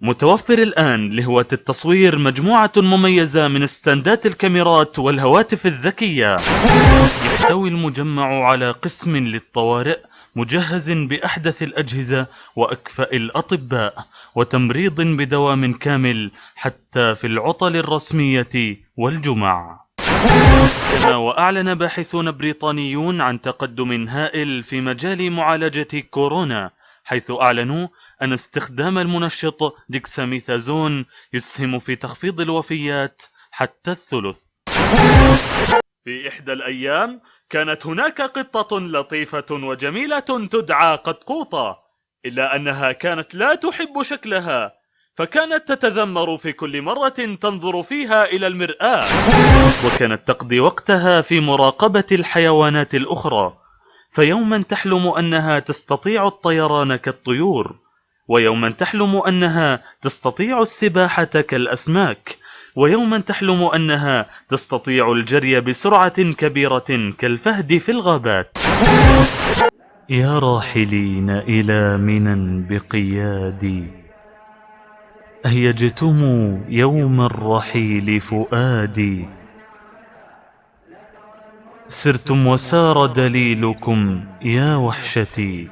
متوفر الآن لهواة التصوير مجموعة مميزة من استندات الكاميرات والهواتف الذكية. يحتوي المجمع على قسم للطوارئ مجهز بأحدث الأجهزة وأكفأ الأطباء، وتمريض بدوام كامل حتى في العطل الرسمية والجمع. كما وأعلن باحثون بريطانيون عن تقدم هائل في مجال معالجة كورونا، حيث أعلنوا أن استخدام المنشط ديكساميثازون يسهم في تخفيض الوفيات حتى الثلث. في إحدى الأيام كانت هناك قطة لطيفة وجميلة تدعى قطقوطة، إلا أنها كانت لا تحب شكلها، فكانت تتذمر في كل مرة تنظر فيها إلى المرآة، وكانت تقضي وقتها في مراقبة الحيوانات الأخرى. فيوما تحلم أنها تستطيع الطيران كالطيور، ويوما تحلم أنها تستطيع السباحة كالأسماك، ويوما تحلم أنها تستطيع الجري بسرعة كبيرة كالفهد في الغابات. يا راحلين إلى منى بقيادي، أهيجتم يوم الرحيل فؤادي، سرتم وسار دليلكم يا وحشتي،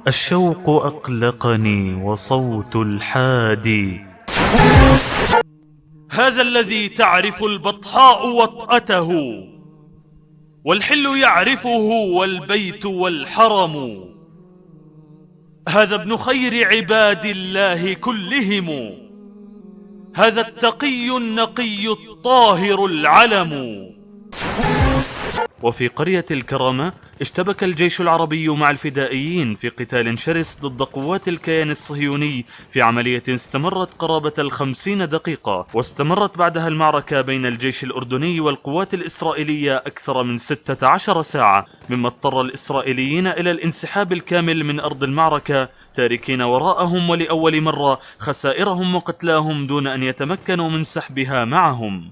الشوق أقلقني وصوت الحادي. هذا الذي تعرف البطحاء وطأته، والحل يعرفه والبيت والحرم، هذا ابن خير عباد الله كلهم، هذا التقي النقي الطاهر العلم. وفي قرية الكرامة اشتبك الجيش العربي مع الفدائيين في قتال شرس ضد قوات الكيان الصهيوني في عملية استمرت قرابة 50 دقيقة، واستمرت بعدها المعركة بين الجيش الأردني والقوات الإسرائيلية أكثر من 16 ساعة، مما اضطر الإسرائيليين إلى الانسحاب الكامل من أرض المعركة، تاركين وراءهم ولأول مرة خسائرهم وقتلاهم دون أن يتمكنوا من سحبها معهم.